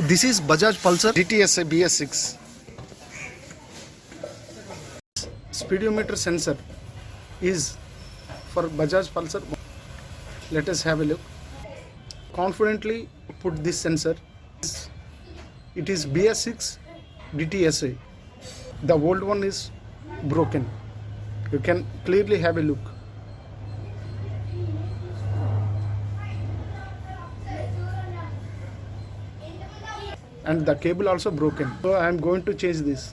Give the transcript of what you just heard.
This is Bajaj Pulsar DTSA BS6. Speedometer sensor is for Bajaj Pulsar. Let us have a look. Confidently put this sensor. It is BS6 DTSA. The old one is broken. You can clearly have a look. And the cable also broken. So I am going to change this.